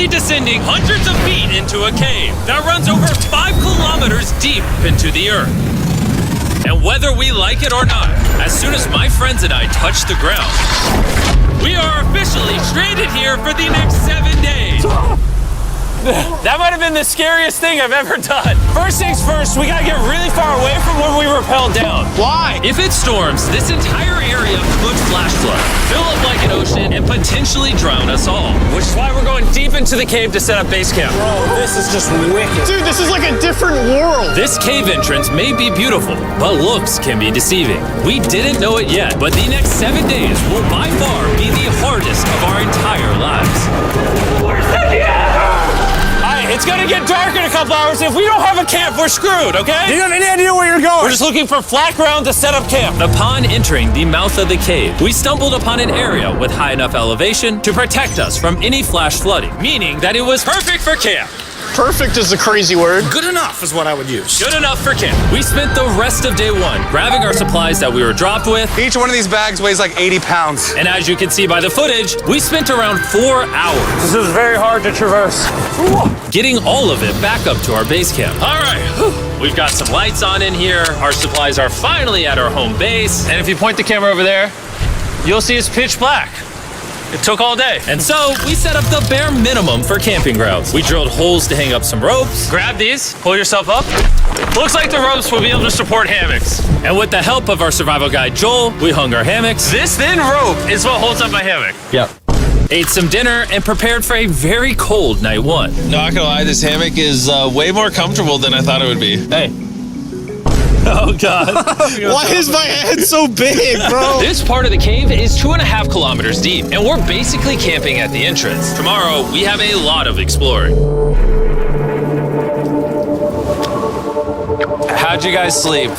slowly descending hundreds of feet into a cave that runs over 5 kilometers deep into the earth. And whether we like it or not, as soon as my friends and I touch the ground, we are officially stranded here for the next 7 days. That might have been the scariest thing I've ever done. First things first, we gotta get really far away from where we rappelled down. Why? If it storms, this entire area could flash flood, fill up like an ocean, and potentially drown us all. Which is why we're going deep into the cave to set up base camp. Bro, this is just wicked. Dude, this is like a different world. This cave entrance may be beautiful, but looks can be deceiving. We didn't know it yet, but the next 7 days will by far be the hardest of our entire lives. Where's the It's gonna get dark in a couple hours. If we don't have a camp, we're screwed, okay? Do you have any idea where you're going? We're just looking for flat ground to set up camp. Upon entering the mouth of the cave, we stumbled upon an area with high enough elevation to protect us from any flash flooding, meaning that it was perfect for camp. Perfect is a crazy word. Good enough is what I would use. Good enough for camp. We spent the rest of day 1 grabbing our supplies that we were dropped with. Each one of these bags weighs like 80 pounds. And as you can see by the footage, we spent around 4 hours. This is very hard to traverse. Getting all of it back up to our base camp. All right, we've got some lights on in here. Our supplies are finally at our home base. And if you point the camera over there, you'll see it's pitch black. It took all day. And so we set up the bare minimum for camping grounds. We drilled holes to hang up some ropes. Grab these, pull yourself up. Looks like the ropes will be able to support hammocks. And with the help of our survival guide, Joel, we hung our hammocks. This thin rope is what holds up my hammock. Yep. Ate some dinner and prepared for a very cold night 1. Not gonna lie, this hammock is way more comfortable than I thought it would be. Hey. Oh, God. Why is my head so big, bro? This part of the cave is 2.5 kilometers deep, and we're basically camping at the entrance. Tomorrow, we have a lot of exploring. How'd you guys sleep?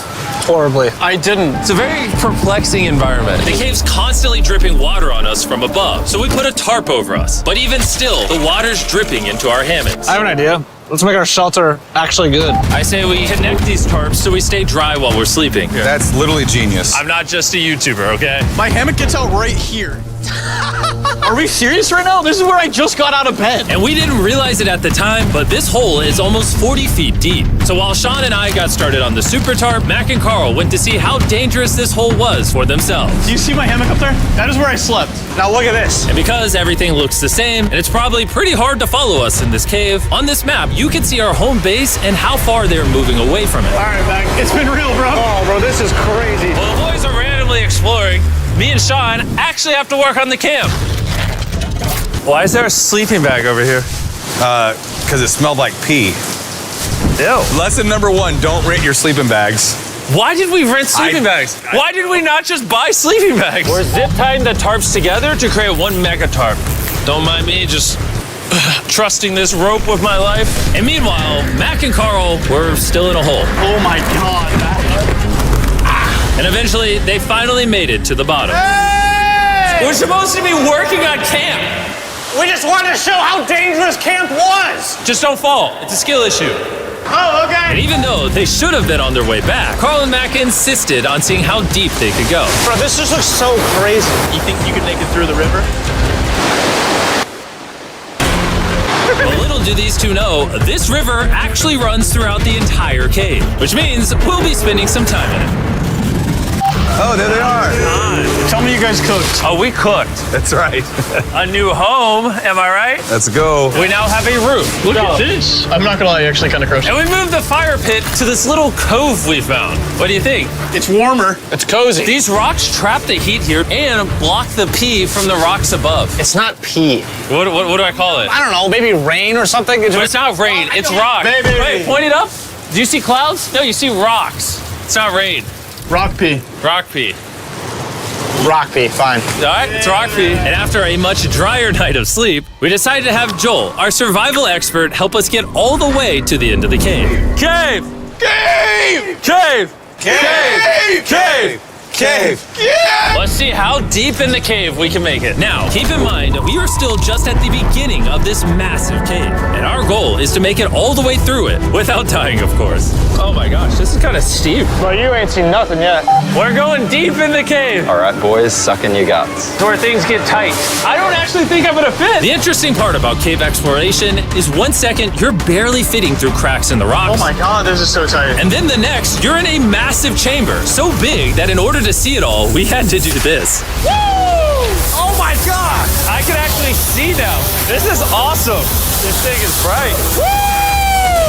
Horribly. I didn't. It's a very perplexing environment. The cave's constantly dripping water on us from above, so we put a tarp over us. But even still, the water's dripping into our hammocks. I have an idea. Let's make our shelter actually good. I say we connect these tarps so we stay dry while we're sleeping. That's literally genius. I'm not just a YouTuber, okay? My hammock gets out right here. Are we serious right now? This is where I just got out of bed. And we didn't realize it at the time, but this hole is almost 40 feet deep. So while Sean and I got started on the super tarp, Mac and Carl went to see how dangerous this hole was for themselves. Do you see my hammock up there? That is where I slept. Now look at this. And because everything looks the same, and it's probably pretty hard to follow us in this cave, on this map, you can see our home base and how far they're moving away from it. All right, Mac. It's been real, bro. Oh, bro, this is crazy. While the boys are randomly exploring, me and Sean actually have to work on the camp. Why is there a sleeping bag over here? Because it smelled like pee. Ew. Lesson number 1, don't rent your sleeping bags. Why did we rent sleeping bags? Why did we not just buy sleeping bags? We're zip tying the tarps together to create one mega tarp. Don't mind me just trusting this rope with my life. And meanwhile, Mac and Carl were still in a hole. Oh my God. And eventually, they finally made it to the bottom. Hey! We're supposed to be working on camp. We just wanted to show how dangerous camp was. Just don't fall. It's a skill issue. Oh, okay. And even though they should have been on their way back, Carl and Mac insisted on seeing how deep they could go. Bro, this just looks so crazy. You think you could make it through the river? But little do these two know, this river actually runs throughout the entire cave, which means we'll be spending some time in it. Oh, there they are. Tell me you guys cooked. Oh, we cooked. That's right. A new home, am I right? Let's go. We now have a roof. Look at this. I'm not gonna lie, you're actually kind of gross. And we moved the fire pit to this little cove we found. What do you think? It's warmer. It's cozy. These rocks trap the heat here and block the pee from the rocks above. It's not pee. What do I call it? I don't know, maybe rain or something. But it's not rain, it's rock. Baby. Wait, point it up. Do you see clouds? No, you see rocks. It's not rain. Rock pee. Rock pee. Rock pee, fine. All right, it's rock pee. And after a much drier night of sleep, we decided to have Joel, our survival expert, help us get all the way to the end of the cave. Cave! Cave! Cave! Cave! Cave! Cave! Let's see how deep in the cave we can make it. Now, keep in mind, we are still just at the beginning of this massive cave, and our goal is to make it all the way through it, without dying, of course. Oh my gosh, this is kind of steep. Well, you ain't seen nothing yet. We're going deep in the cave. All right, boys, suck in your guts. It's where things get tight. I don't actually think I'm gonna fit. The interesting part about cave exploration is 1 second, you're barely fitting through cracks in the rocks. Oh my God, this is so tight. And then the next, you're in a massive chamber, so big that in order to see it all, we had to do this. Woo! Oh my God! I can actually see now. This is awesome. This thing is bright. Woo!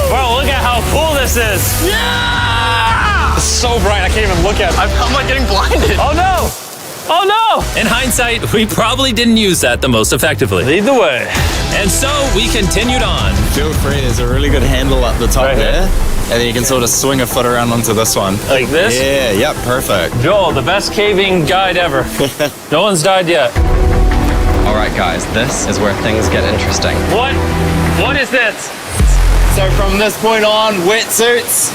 Bro, look at how cool this is. Yeah! It's so bright, I can't even look at it. I'm like getting blinded. Oh no! Oh no! In hindsight, we probably didn't use that the most effectively. Lead the way. And so we continued on. Feel free, there's a really good handle up the top Right here? there. And then you can sort of swing a foot around onto this one. Like this? Yeah, yep, perfect. Joel, the best caving guide ever. No one's died yet. All right, guys, this is where things get interesting. What? What is this? So from this point on, wetsuits,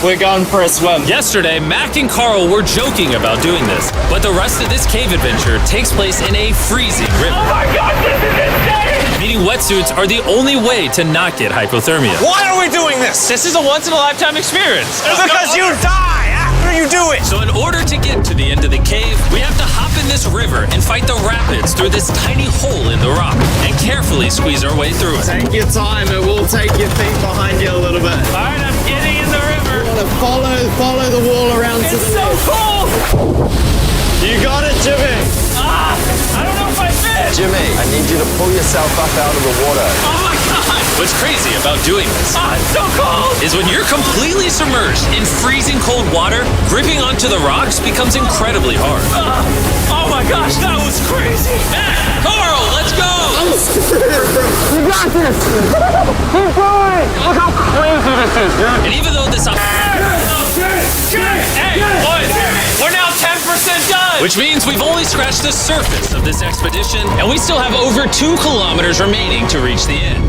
we're going for a swim. Yesterday, Mac and Carl were joking about doing this, but the rest of this cave adventure takes place in a freezing river. Oh my God, this is insane! Meaning wetsuits are the only way to not get hypothermia. Why are we doing this? This is a once-in-a-lifetime experience. Because you die after you do it. So in order to get to the end of the cave, we have to hop in this river and fight the rapids through this tiny hole in the rock and carefully squeeze our way through it. Take your time, it will take your feet behind you a little bit. All right, I'm getting in the river. Follow the wall around to It's the so left. cold. You got it, Jimmy. Ah, I don't know if I fit. Jimmy, I need you to pull yourself up out of the water. Oh my God. What's crazy about doing this Ah, it's so cold! is when you're completely submerged in freezing cold water, gripping onto the rocks becomes incredibly hard. Oh my gosh, that was crazy! Matt, Carl, let's go. You got this! Keep going! Look how crazy this is, dude! And even though this... Hey, boys, we're now 10% done! Which means we've only scratched the surface of this expedition, and we still have over 2 kilometers remaining to reach the end.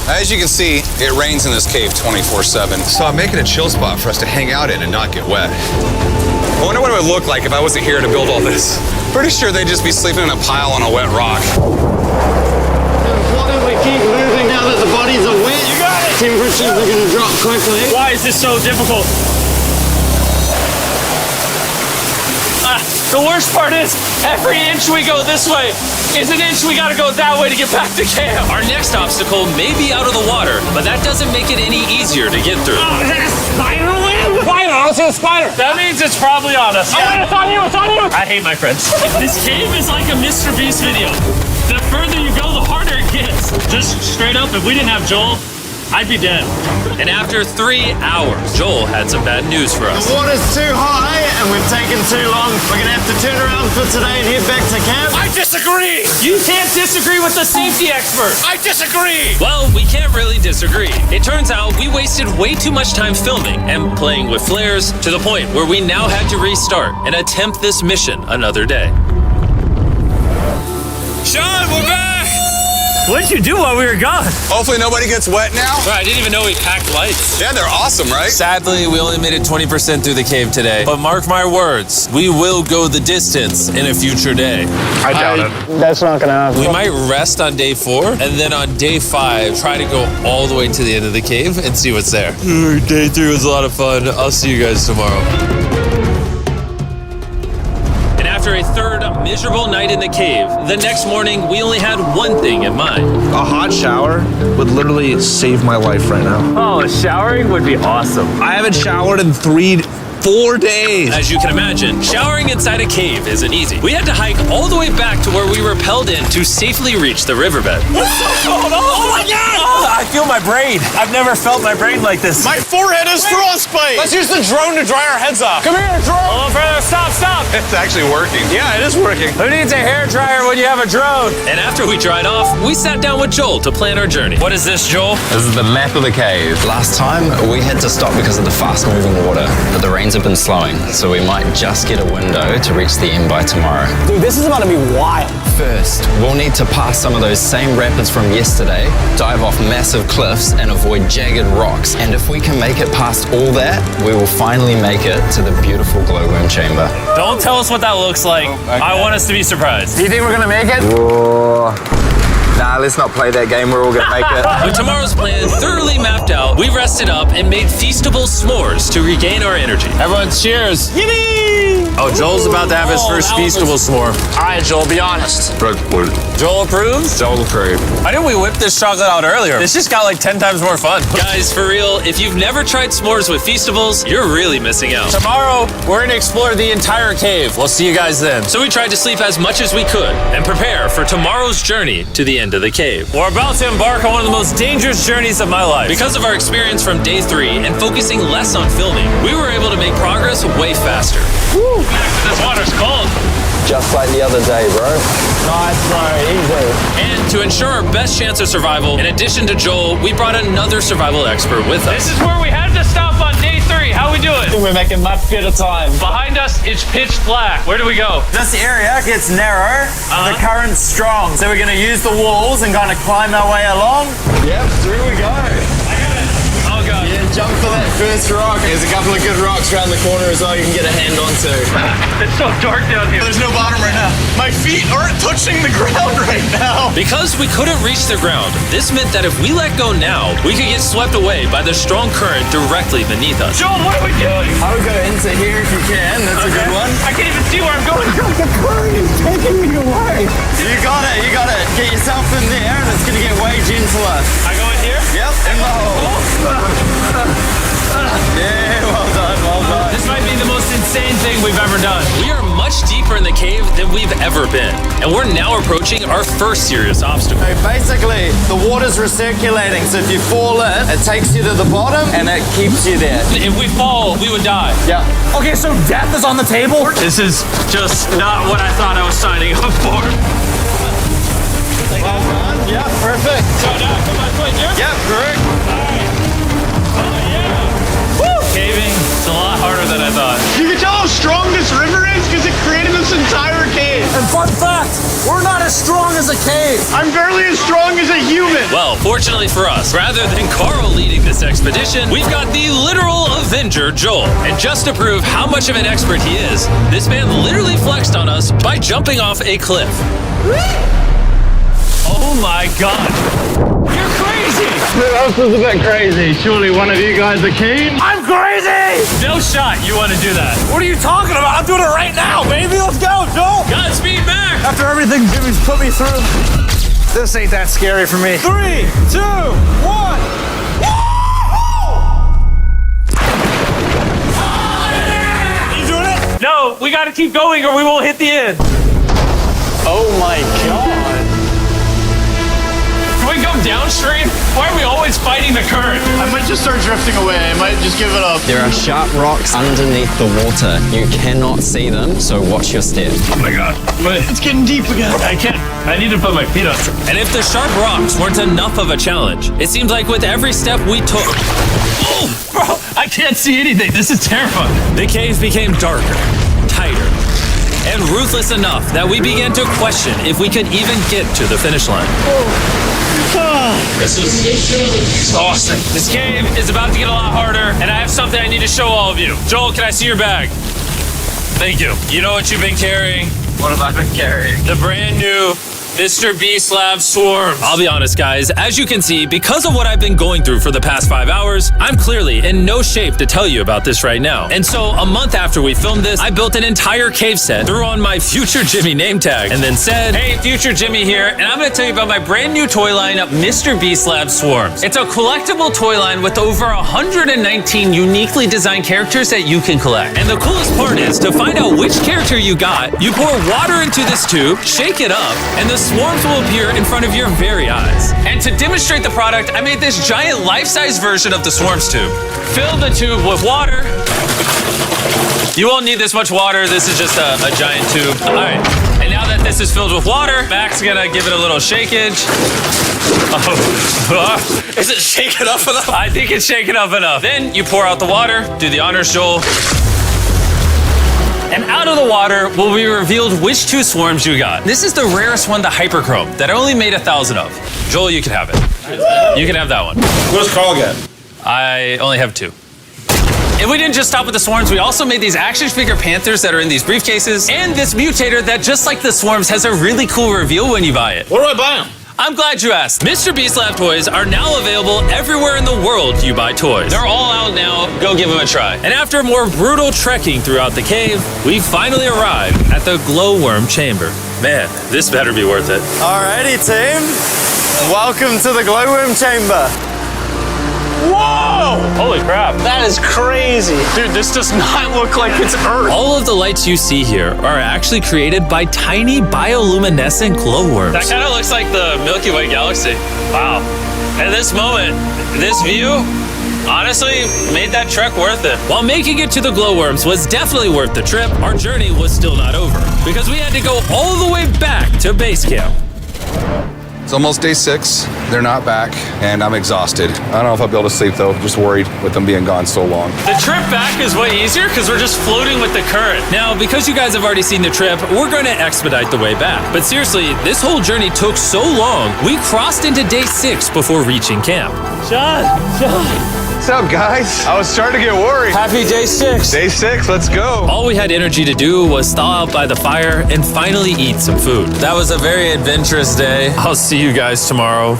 As you can see, it rains in this cave 24/7. So I'm making a chill spot for us to hang out in and not get wet. I wonder what it would look like if I wasn't here to build all this. Pretty sure they'd just be sleeping in a pile on a wet rock. Why don't we keep moving now that the bodies are wet? You got it! Temperatures are going to drop quickly. Why is this so difficult? The worst part is, every inch we go this way is an inch we gotta go that way to get back to camp. Our next obstacle may be out of the water, but that doesn't make it any easier to get through. Oh, is that a spider web? Spider, I don't see a spider. That means it's probably on us. Yeah. It's on you, it's on you. I hate my friends. This cave is like a Mr. Beast video. The further you go, the harder it gets. Just straight up, if we didn't have Joel, I'd be dead. And after 3 hours, Joel had some bad news for us. The water's too high and we've taken too long. We're going to have to turn around for today and head back to camp. I disagree. You can't disagree with the safety expert. I disagree. Well, we can't really disagree. It turns out we wasted way too much time filming and playing with flares to the point where we now had to restart and attempt this mission another day. Sean, we're back! What did you do while we were gone? Hopefully nobody gets wet now. Bro, I didn't even know we packed lights. Yeah, they're awesome, right? Sadly, we only made it 20% through the cave today. But mark my words, we will go the distance in a future day. I doubt it. That's not gonna happen. We might rest on day 4, and then on day 5, try to go all the way to the end of the cave and see what's there. Day 3 was a lot of fun. I'll see you guys tomorrow. And after a third miserable night in the cave, the next morning we only had one thing in mind. A hot shower would literally save my life right now. Oh, showering would be awesome. I haven't showered in 4 days. As you can imagine, showering inside a cave isn't easy. We had to hike all the way back to where we rappelled in to safely reach the riverbed. Oh my God! I feel my brain. I've never felt my brain like this. My forehead is frostbite. Let's use the drone to dry our heads off. Come here, drone. Oh, brother, stop. It's actually working. Yeah, it is working. Who needs a hair dryer when you have a drone? And after we dried off, we sat down with Joel to plan our journey. What is this, Joel? This is the map of the cave. Last time, we had to stop because of the fast-moving water, but the rains have been slowing, so we might just get a window to reach the end by tomorrow. Dude, this is about to be wild. First, we'll need to pass some of those same rapids from yesterday, dive off massive cliffs, and avoid jagged rocks. And if we can make it past all that, we will finally make it to the beautiful glowworm chamber. Don't tell us what that looks like. I want us to be surprised. Do you think we're gonna make it? Whoa. Nah, let's not play that game. We're all gonna make it. With tomorrow's plan thoroughly mapped out, we rested up and made feastable s'mores to regain our energy. Everyone, cheers. Yippee! Oh, Joel's about to have his first feastable s'more. All right, Joel, be honest. Joel approves? Joel approved. Why didn't we whip this chocolate out earlier? This just got like 10 times more fun. Guys, for real, if you've never tried s'mores with feastables, you're really missing out. Tomorrow, we're gonna explore the entire cave. We'll see you guys then. So we tried to sleep as much as we could and prepare for tomorrow's journey to the end of the cave. We're about to embark on one of the most dangerous journeys of my life. Because of our experience from day 3 and focusing less on filming, we were able to make progress way faster. Woo! This water's cold. Just like the other day, bro. Nice, bro. Easy. And to ensure our best chance of survival, in addition to Joel, we brought another survival expert with us. This is where we had to stop on day 3. How we doing? We're making much better time. Behind us, it's pitch black. Where do we go? This area gets narrow, the current's strong, so we're going to use the walls and kind of climb our way along. Yep, through we go. Oh god. Yeah, jump for that first rock. There's a couple of good rocks around the corner as well you can get a hand onto. It's so dark down here. There's no bottom right now. My feet aren't touching the ground right now. Because we couldn't reach the ground, this meant that if we let go now, we could get swept away by the strong current directly beneath us. Joel, what are we doing? I would go into here if you can. That's a good one. I can't even see where I'm going. The current is taking me away. You got it. You got it. Get yourself in there, and it's going to get way gentler. I go in here? Yep, in the hole. Yeah, well done, well done. This might be the most insane thing we've ever done. We are much deeper in the cave than we've ever been, and we're now approaching our first serious obstacle. So basically, the water's recirculating, so if you fall in, it takes you to the bottom, and it keeps you there. If we fall, we would die. Yeah. Okay, so death is on the table? This is just not what I thought I was signing up for. Well done. Yeah, perfect. So now, come on, quick, here? Yep, correct. Caving, it's a lot harder than I thought. You can tell how strong this river is because it created this entire cave. And fun fact, we're not as strong as a cave. I'm barely as strong as a human. Well, fortunately for us, rather than Carl leading this expedition, we've got the literal Avenger, Joel. And just to prove how much of an expert he is, this man literally flexed on us by jumping off a cliff. Oh my god. You're crazy! This is a bit crazy. Surely one of you guys are keen? I'm crazy! No shot you want to do that. What are you talking about? I'm doing it right now, baby. Let's go, Joel. Godspeed, Mac! After everything Jimmy's put me through, this ain't that scary for me. 3, 2, 1. No, we gotta keep going or we won't hit the end. Oh my god. Can we go downstream? Why are we always fighting the current? I might just start drifting away. I might just give it up. There are sharp rocks underneath the water. You cannot see them, so watch your step. Oh my god. It's getting deep again. I can't. I need to put my feet on. And if the sharp rocks weren't enough of a challenge, it seems like with every step we took, Bro, I can't see anything. This is terrifying. the cave became darker, tighter, and ruthless enough that we began to question if we could even get to the finish line. This is exhausting. This cave is about to get a lot harder, and I have something I need to show all of you. Joel, can I see your bag? Thank you. You know what you've been carrying? What have I been carrying? The brand new Mr. Beast Lab Swarms. I'll be honest, guys. As you can see, because of what I've been going through for the past 5 hours, I'm clearly in no shape to tell you about this right now. And so, a month after we filmed this, I built an entire cave set, threw on my Future Jimmy name tag, and then said, "Hey, Future Jimmy here, and I'm gonna tell you about my brand new toy line, Mr. Beast Lab Swarms. It's a collectible toy line with over 119 uniquely designed characters that you can collect. And the coolest part is, to find out which character you got, you pour water into this tube, shake it up, and the swarms will appear in front of your very eyes. And to demonstrate the product, I made this giant life-size version of the swarms tube. Fill the tube with water. You won't need this much water. This is just a giant tube. All right. And now that this is filled with water, Mac's gonna give it a little shakeage. Oh. Is it shaken up enough? I think it's shaken up enough. Then you pour out the water. Do the honors, Joel. And out of the water will be revealed which 2 swarms you got. This is the rarest one, the hyperchrome, that I only made 1,000 of. Joel, you can have it. You can have that one. Where's Carl get? I only have 2. And we didn't just stop with the swarms, we also made these action figure panthers that are in these briefcases, and this mutator that, just like the swarms, has a really cool reveal when you buy it. Where do I buy them? I'm glad you asked. Mr. Beast Lab toys are now available everywhere in the world you buy toys. They're all out now. Go give them a try. And after more brutal trekking throughout the cave, we finally arrived at the glowworm chamber. Man, this better be worth it. Alrighty, team. Welcome to the glowworm chamber. Whoa! Holy crap. That is crazy. Dude, this does not look like it's Earth. All of the lights you see here are actually created by tiny bioluminescent glowworms. That kind of looks like the Milky Way galaxy. Wow. At this moment, this view honestly made that trek worth it. While making it to the glowworms was definitely worth the trip, our journey was still not over because we had to go all the way back to base camp. It's almost day 6. They're not back, and I'm exhausted. I don't know if I'll be able to sleep, though. Just worried with them being gone so long. The trip back is way easier because we're just floating with the current. Now, because you guys have already seen the trip, we're going to expedite the way back. But seriously, this whole journey took so long, we crossed into day 6 before reaching camp. John. What's up, guys? I was starting to get worried. Happy day 6. Day 6, let's go. All we had energy to do was thaw out by the fire and finally eat some food. That was a very adventurous day. I'll see you guys tomorrow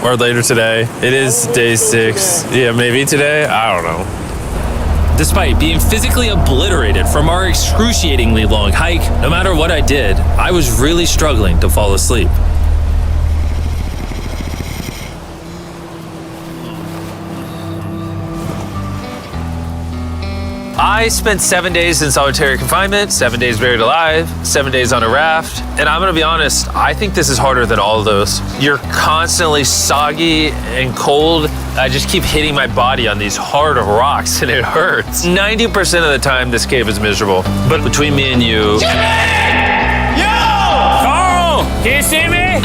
or later today. It is day 6. Yeah, maybe today. I don't know. Despite being physically obliterated from our excruciatingly long hike, no matter what I did, I was really struggling to fall asleep. I spent 7 days in solitary confinement, 7 days buried alive, 7 days on a raft, and I'm gonna be honest, I think this is harder than all of those. You're constantly soggy and cold. I just keep hitting my body on these hard rocks and it hurts. 90% of the time, this cave is miserable. But between me and you... Carl! Can you see me?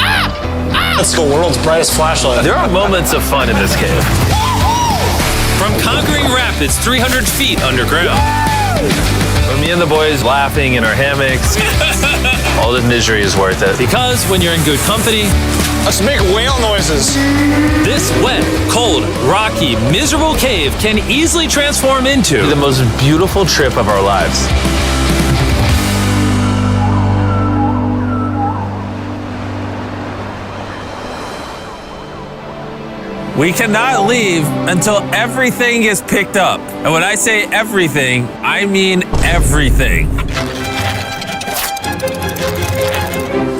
That's the world's brightest flashlight. There are moments of fun in this cave. From conquering rapids 300 feet underground. From me and the boys laughing in our hammocks. All the misery is worth it. Because when you're in good company, Let's make whale noises. this wet, cold, rocky, miserable cave can easily transform into the most beautiful trip of our lives. We cannot leave until everything is picked up. And when I say everything, I mean everything.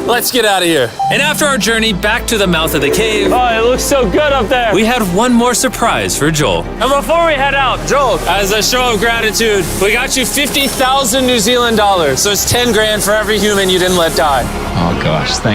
Let's get out of here. And after our journey back to the mouth of the cave, Oh, it looks so good up there. we had one more surprise for Joel. And before we head out, Joel, as a show of gratitude, we got you 50,000 New Zealand dollars. So it's 10 grand for every human you didn't let die. Oh gosh, thank